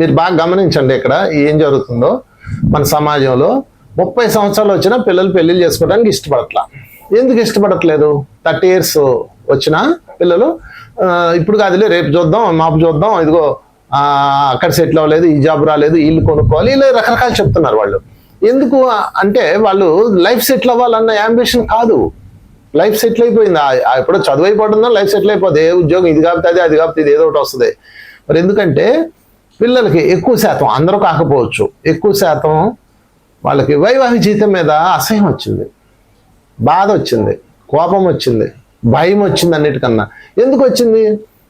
మీరు బాగా గమనించండి ఇక్కడ ఏం జరుగుతుందో. మన సమాజంలో 30 సంవత్సరాలు వచ్చినా పిల్లలు పెళ్లిళ్ళు చేసుకోవడానికి ఇష్టపడట్లా. ఎందుకు ఇష్టపడట్లేదు? 30 years వచ్చినా పిల్లలు ఇప్పుడు కాదులే, రేపు చూద్దాం, మాపు చూద్దాం, ఇదిగో అక్కడ సెటిల్ అవ్వలేదు, ఈ జాబ్ రాలేదు, ఇల్లు కొనుక్కోవాలి, ఇలా రకరకాలు చెప్తున్నారు వాళ్ళు. ఎందుకు అంటే వాళ్ళు లైఫ్ సెటిల్ అవ్వాలన్న యాంబిషన్ కాదు. లైఫ్ సెటిల్ అయిపోయింది. ఎప్పుడో చదువు అయిపోతుందో లైఫ్ సెటిల్ అయిపోతుంది. ఏ ఉద్యోగం ఇది కాకపోతే అది కాకపోతే ఇది ఏదో ఒకటి వస్తుంది. మరి ఎందుకంటే పిల్లలకి ఎక్కువ శాతం, అందరూ కాకపోవచ్చు, ఎక్కువ శాతం వాళ్ళకి వైవాహిక జీవితం మీద అసహ్యం వచ్చింది, బాధ వచ్చింది, కోపం వచ్చింది, భయం వచ్చింది. అన్నిటికన్నా ఎందుకు వచ్చింది?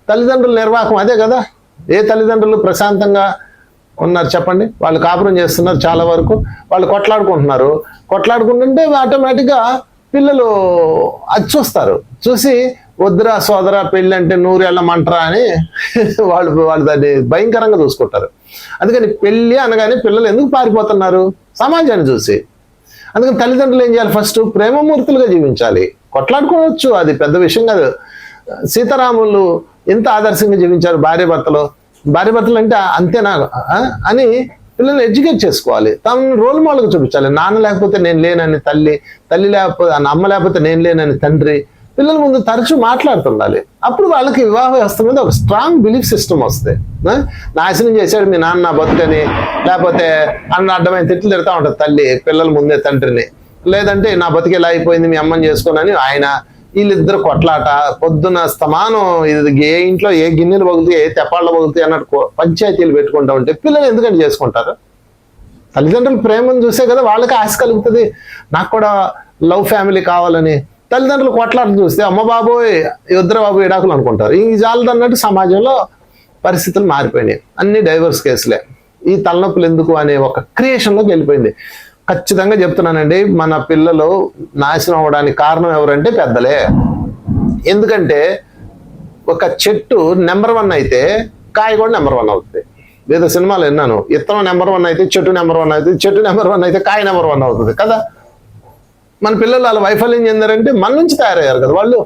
తల్లిదండ్రుల నిర్వాహకం అదే కదా. ఏ తల్లిదండ్రులు ప్రశాంతంగా ఉన్నారు చెప్పండి? వాళ్ళు కాపురం చేస్తున్నారు, చాలా వరకు వాళ్ళు కొట్లాడుకుంటున్నారు. కొట్లాడుకుంటుంటే ఆటోమేటిక్గా పిల్లలు అది చూస్తారు. చూసి వద్దురా సోదరా పెళ్ళి అంటే 100 ఏళ్ళ మంటరా అని వాళ్ళు దాన్ని భయంకరంగా చూసుకుంటారు. అందుకని పెళ్ళి అనగానే పిల్లలు ఎందుకు పారిపోతున్నారు? సమాజాన్ని చూసి. అందుకని తల్లిదండ్రులు ఏం చేయాలి? ఫస్ట్ ప్రేమమూర్తులుగా జీవించాలి. కొట్లాడుకోవచ్చు, అది పెద్ద విషయం కాదు. సీతారాములు ఎంత ఆదర్శంగా జీవించారు భార్యాభర్తలు. భార్యాభర్తలు అంటే అంతేనా అని పిల్లల్ని ఎడ్యుకేట్ చేసుకోవాలి. తమను రోల్ మోడల్గా చూపించాలి. నాన్న లేకపోతే నేను లేనని తల్లి, తల్లి లేకపోతే అమ్మ లేకపోతే నేను లేనని తండ్రి పిల్లల ముందు తరచూ మాట్లాడుతుండాలి. అప్పుడు వాళ్ళకి వివాహ వ్యవస్థ మీద ఒక స్ట్రాంగ్ బిలీఫ్ సిస్టమ్ వస్తాయి. నాశనం చేశాడు మీ నాన్న నా బతుకని, లేకపోతే అన్న అడ్డమైన తిట్లు తిడతా ఉంటుంది తల్లి పిల్లల ముందే తండ్రిని. లేదంటే నా బతుకు ఎలా అయిపోయింది మీ అమ్మని చేసుకోనని ఆయన. వీళ్ళిద్దరు కొట్లాట, పొద్దున స్తమానం, ఇది ఏ ఇంట్లో ఏ గిన్నెలు పగులుతాయి, ఏ తెప్పాళ్ళు పగులుతాయి అన్నట్టు పంచాయతీలు పెట్టుకుంటా ఉంటే పిల్లలు ఎందుకంటే చేసుకుంటారు? తల్లిదండ్రుల ప్రేమను చూసే కదా వాళ్ళకి ఆశ కలుగుతుంది. నాకు కూడా లవ్ ఫ్యామిలీ కావాలని. తల్లిదండ్రులు కొట్లాట చూస్తే అమ్మ బాబోయ్ ఇద్దరు బాబు విడాకులు అనుకుంటారు. ఈ జాలదన్నట్టు సమాజంలో పరిస్థితులు మారిపోయినాయి. అన్ని డైవర్స్ కేసులే. ఈ తలనొప్పులు ఎందుకు అనే ఒక క్రియేషన్లోకి వెళ్ళిపోయింది. ఖచ్చితంగా చెప్తున్నానండి, మన పిల్లలు నాశనం అవ్వడానికి కారణం ఎవరంటే పెద్దలే. ఎందుకంటే ఒక చెట్టు నెంబర్ 1 అయితే కాయ కూడా నెంబర్ 1 అవుతుంది. ఏదో సినిమాలో విన్నాను, ఇత్తనం నెంబర్ 1 అయితే చెట్టు నెంబర్ 1 అవుతుంది, చెట్టు నెంబర్ 1 అయితే కాయ నెంబర్ 1 అవుతుంది కదా. మన పిల్లలు వాళ్ళ వైఫల్యం చెందారంటే మన నుంచి తయారయ్యారు కదా వాళ్ళు.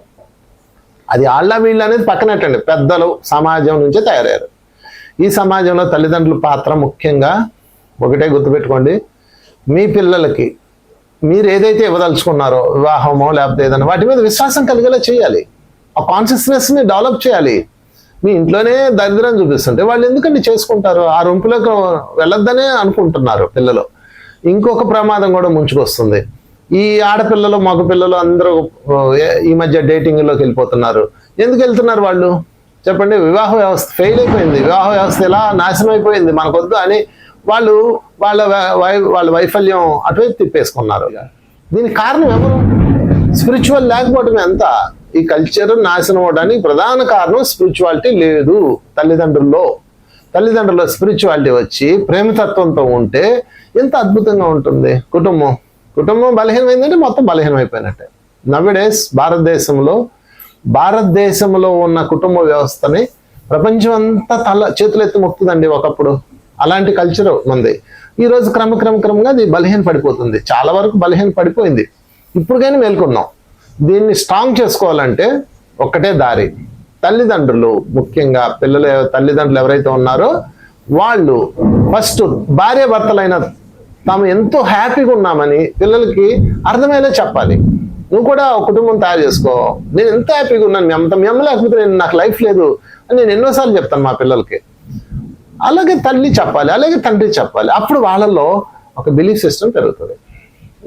అది ఆళ్ళ వీళ్ళు అనేది పక్కనట్టండి, పెద్దలు సమాజం నుంచే తయారయ్యారు. ఈ సమాజంలో తల్లిదండ్రుల పాత్ర ముఖ్యంగా ఒకటే గుర్తుపెట్టుకోండి, మీ పిల్లలకి మీరు ఏదైతే ఇవ్వదలుచుకున్నారో వివాహమో లేకపోతే ఏదైనా వాటి మీద విశ్వాసం కలిగేలా చేయాలి. ఆ కాన్షియస్నెస్ని డెవలప్ చేయాలి. మీ ఇంట్లోనే దరిద్రం చూపిస్తుంటే వాళ్ళు ఎందుకంటే చేసుకుంటారు? ఆ రొంపులోకి వెళ్ళొద్దనే అనుకుంటున్నారు పిల్లలు. ఇంకొక ప్రమాదం కూడా ముంచుకొస్తుంది. ఈ ఆడపిల్లలు మగపిల్లలు అందరూ ఈ మధ్య డేటింగ్లోకి వెళ్ళిపోతున్నారు. ఎందుకు వెళ్తున్నారు వాళ్ళు చెప్పండి? వివాహ వ్యవస్థ ఫెయిల్ అయిపోయింది, వివాహ వ్యవస్థ ఎలా నాశనం అయిపోయింది, మనకొద్దు అని వాళ్ళు వాళ్ళ వైఫల్యం అటువైపు తిప్పేసుకున్నారు. దీనికి కారణం ఎవరు? స్పిరిచువల్ లేకపోవటమే అంతా. ఈ కల్చర్ నాశనం అవడానికి ప్రధాన కారణం స్పిరిచువాలిటీ లేదు తల్లిదండ్రుల్లో స్పిరిచువాలిటీ వచ్చి ప్రేమతత్వంతో ఉంటే ఎంత అద్భుతంగా ఉంటుంది కుటుంబం బలహీనమైందంటే మొత్తం బలహీనమైపోయినట్టే. నవ్డేస్ భారతదేశంలో ఉన్న కుటుంబ వ్యవస్థని ప్రపంచం అంతా చేతులు ఎత్తి మొక్కుతుందండి ఒకప్పుడు. అలాంటి కల్చర్ ఉంది. ఈరోజు క్రమంగా అది బలహీన పడిపోతుంది, చాలా వరకు బలహీన పడిపోయింది. ఇప్పుడు కానీ మేల్కొన్నాం. దీన్ని స్ట్రాంగ్ చేసుకోవాలంటే ఒక్కటే దారి, తల్లిదండ్రులు ముఖ్యంగా తల్లిదండ్రులు ఎవరైతే ఉన్నారో వాళ్ళు ఫస్ట్ భార్యాభర్తలైన తాము ఎంతో హ్యాపీగా ఉన్నామని పిల్లలకి అర్థమయ్యేలా చెప్పాలి. నువ్వు కూడా ఒక కుటుంబం తయారు చేసుకో, నేను ఎంత హ్యాపీగా ఉన్నాను, మీ అమ్మ లేకపోతే నాకు లైఫ్ లేదు అని నేను ఎన్నోసార్లు చెప్తాను మా పిల్లలకి. అలాగే తల్లి చెప్పాలి, అలాగే తండ్రి చెప్పాలి. అప్పుడు వాళ్ళలో ఒక బిలీఫ్ సిస్టమ్ పెరుగుతుంది.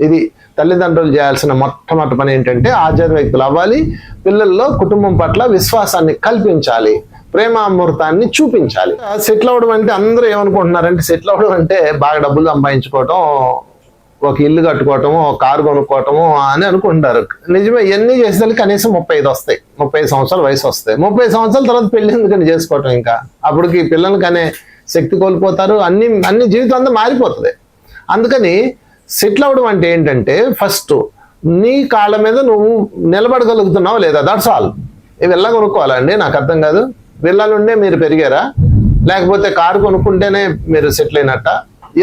ఇది తల్లిదండ్రులు చేయాల్సిన మొట్టమొదటి పని ఏంటంటే ఆధ్యాత్మిక వ్యక్తులు అవ్వాలి. పిల్లల్లో కుటుంబం పట్ల విశ్వాసాన్ని కల్పించాలి, ప్రేమామృతాన్ని చూపించాలి. సెటిల్ అవ్వడం అంటే అందరూ ఏమనుకుంటున్నారంటే సెటిల్ అవ్వడం అంటే బాగా డబ్బులు సంపాదించుకోవటం, ఒక ఇల్లు కట్టుకోవటము, ఒక కారు కొనుక్కోవటము అని అనుకుంటారు. నిజమే, ఇవన్నీ చేసేదానికి కనీసం 35 వస్తాయి, 35 సంవత్సరాల వయసు వస్తాయి. 30 సంవత్సరాల తర్వాత పెళ్లి ఎందుకని చేసుకోవటం? ఇంకా అప్పటికి పిల్లలకి అనే శక్తి కోల్పోతారు, అన్ని జీవితం అంతా మారిపోతుంది. అందుకని సెటిల్ అవ్వడం అంటే ఏంటంటే ఫస్ట్ నీ కాళ్ళ మీద నువ్వు నిలబడగలుగుతున్నావు లేదా, దట్స్ ఆల్. ఇవి ఎలా కొనుక్కోవాలండి? నాకు అర్థం కాదు. వెళ్ళాలంటే మీరు పెరిగారా, లేకపోతే కారు కొనుక్కుంటేనే మీరు సెటిల్ అయినట్ట?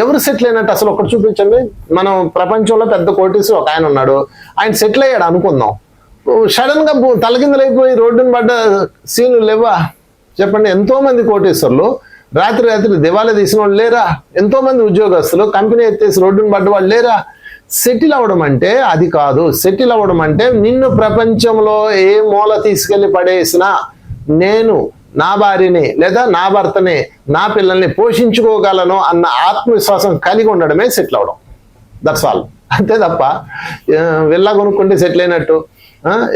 ఎవరు సెటిల్ అయినట్టు అసలు ఒకటి చూపించండి. మనం ప్రపంచంలో పెద్ద కోటీశ్వరుడు ఒక ఆయన ఉన్నాడు, ఆయన సెటిల్ అయ్యాడు అనుకుందాం. సడన్ గా తలకిందలైపోయి రోడ్డును పడ్డ సీన్లు లేవా చెప్పండి? ఎంతో మంది కోటీశ్వరులు రాత్రి దివాలా తీసిన వాళ్ళు లేరా? ఎంతో మంది ఉద్యోగస్తులు కంపెనీ ఎత్తేసి రోడ్డును పడ్డ వాళ్ళు లేరా? సెటిల్ అవ్వడం అంటే అది కాదు. సెటిల్ అవ్వడం అంటే నిన్ను ప్రపంచంలో ఏ మూల తీసుకెళ్లి పడేసినా నేను నా భార్యని లేదా నా భర్తని నా పిల్లల్ని పోషించుకోగలను అన్న ఆత్మవిశ్వాసం కలిగి ఉండడమే సెటిల్ అవ్వడం. That's all. అంతే తప్ప వెళ్ళా కొనుక్కుంటే సెటిల్ అయినట్టు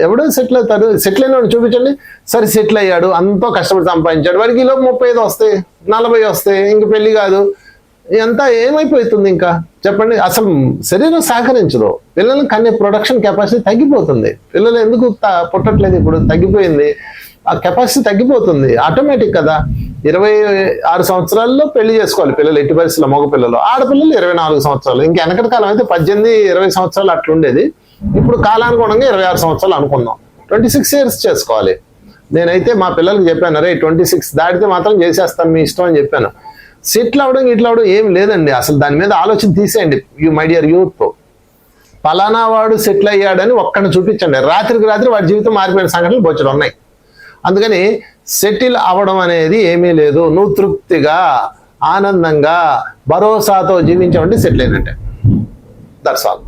ఎవడో సెటిల్ అవుతారు. సెటిల్ అయిన చూపించండి. సరే సెటిల్ అయ్యాడు, అంతో కష్టపడి సంపాదించాడు, వాడికి ఈలోపు 35 వస్తాయి, 40 వస్తాయి, ఇంక పెళ్లి కాదు, అంతా ఏమైపోతుంది ఇంకా చెప్పండి. అసలు శరీరం సహకరించదు. పిల్లలు కనే ప్రొడక్షన్ కెపాసిటీ తగ్గిపోతుంది. పిల్లలు ఎందుకు పుట్టట్లేదు? ఇప్పుడు తగ్గిపోయింది, ఆ కెపాసిటీ తగ్గిపోతుంది ఆటోమేటిక్ కదా. 26 సంవత్సరాల్లో పెళ్లి చేసుకోవాలి పిల్లలు, ఎట్టి పరిస్థితుల్లో మగ పిల్లలు. ఆడపిల్లలు 24 సంవత్సరాలు. ఇంకా వెనకటి కాలం అయితే 18-20 సంవత్సరాలు అట్లుండేది. ఇప్పుడు కాలానుగుణంగా 26 సంవత్సరాలు అనుకుందాం. 26 years చేసుకోవాలి. నేనైతే మా పిల్లలకి చెప్పాను, రే 26 దాటితే మాత్రం చేసేస్తాను, మీ ఇష్టం అని చెప్పాను. సెటిల్ అవ్వడం ఇట్లా అవడం ఏం లేదండి. అసలు దాని మీద ఆలోచన తీసేయండి. మై డియర్ యూత్, పలానా వాడు సెటిల్ అయ్యాడని ఒక్కడిని చూపించండి. రాత్రికి రాత్రి వాడి జీవితం మారిపోయిన సంఘటనలు బొచ్చడు ఉన్నాయి. అందుకని సెటిల్ అవ్వడం అనేది ఏమీ లేదు. నువ్వు తృప్తిగా ఆనందంగా భరోసాతో జీవించావంటే సెటిల్ అయినట్టే. That's all.